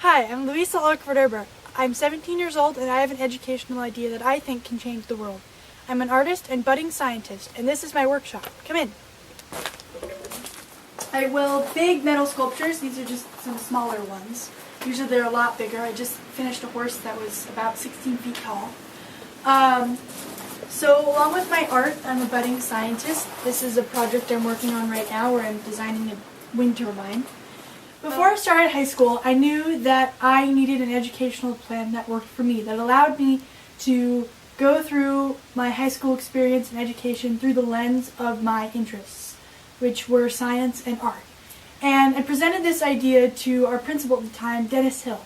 Hi, I'm Ulrich-Verderber. I'm 17 years old and I have an educational idea that I think can change the world. I'm an artist and budding scientist, and this is my workshop. Come in. I will big metal sculptures. These are just some smaller ones. Usually they're a lot bigger. I just finished a horse that was about 16 feet tall. So along with my art, I'm a budding scientist. This is a project I'm working on right now where I'm designing a wind turbine. Before I started high school, I knew that I needed an educational plan that worked for me, that allowed me to go through my high school experience and education through the lens of my interests, which were science and art. And I presented this idea to our principal at the time, Dennis Hill.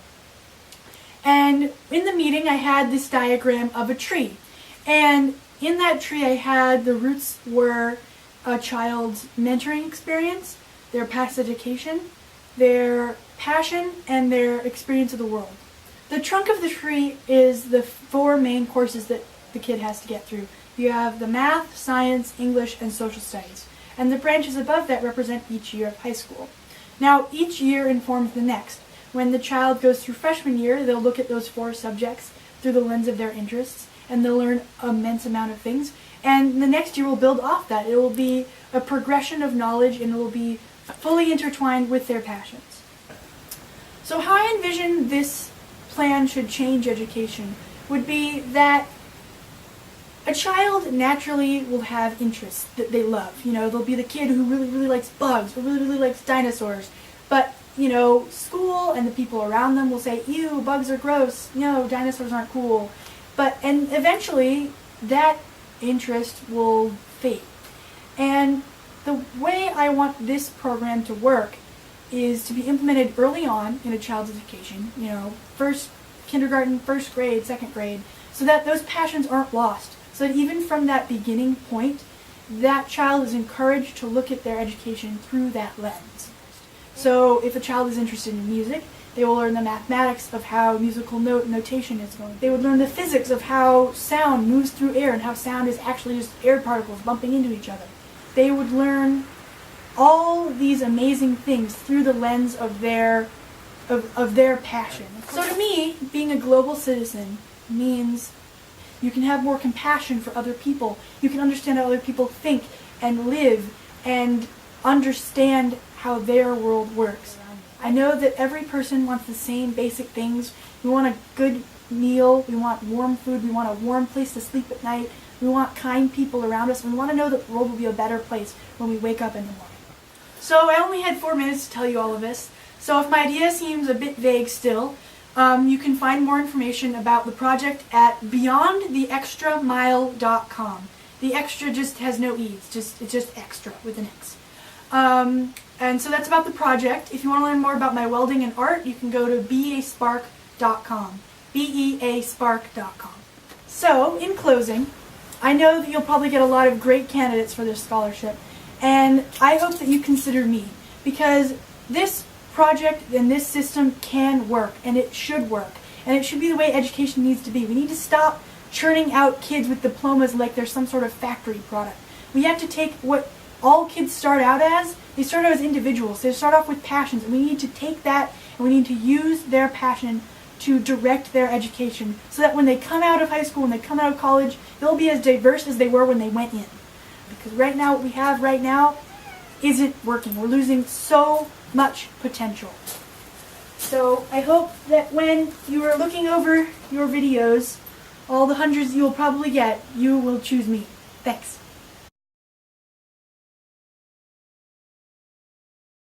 And in the meeting, I had this diagram of a tree. And in that tree, I had the roots were a child's mentoring experience, their past education, their passion, and their experience of the world. The trunk of the tree is the four main courses that the kid has to get through. You have the math, science, English, and social studies. And the branches above that represent each year of high school. Now, each year informs the next. When the child goes through freshman year, they'll look at those four subjects through the lens of their interests, and they'll learn an immense amount of things. And the next year will build off that. It will be a progression of knowledge, and it will be fully intertwined with their passions. So how I envision this plan should change education would be that a child naturally will have interests that they love. You know, there'll be the kid who really likes bugs or really likes dinosaurs. But, you know, school and the people around them will say, ew, bugs are gross. No, dinosaurs aren't cool. And eventually that interest will fade. And the way I want this program to work is to be implemented early on in a child's education, you know, first kindergarten, first grade, second grade, so that those passions aren't lost. So that even from that beginning point, that child is encouraged to look at their education through that lens. So if a child is interested in music, they will learn the mathematics of how musical notation is going. They would learn the physics of how sound moves through air and how sound is actually just air particles bumping into each other. They would learn all these amazing things through the lens of their passion. So to me, being a global citizen means you can have more compassion for other people. You can understand how other people think and live and understand how their world works. I know that every person wants the same basic things. We want a good meal, we want warm food, we want a warm place to sleep at night, we want kind people around us, and we want to know that the world will be a better place when we wake up in the morning. So I only had 4 minutes to tell you all of this. So if my idea seems a bit vague still, you can find more information about the project at beyondtheextramile.com. The extra just has no E, it's just extra with an X. And so that's about the project. If you want to learn more about my welding and art, you can go to beaspark.com. beaspark.com. So, in closing, I know that you'll probably get a lot of great candidates for this scholarship, and I hope that you consider me, because this project and this system can work, and it should work, and it should be the way education needs to be. We need to stop churning out kids with diplomas like they're some sort of factory product. We have to take what all kids start out as. They start out as individuals. They start off with passions, and we need to take that and we need to use their passion to direct their education so that when they come out of high school and they come out of college, they'll be as diverse as they were when they went in. Because right now, what we have right now isn't working. We're losing so much potential. So I hope that when you are looking over your videos, all the hundreds you will probably get, you will choose me. Thanks.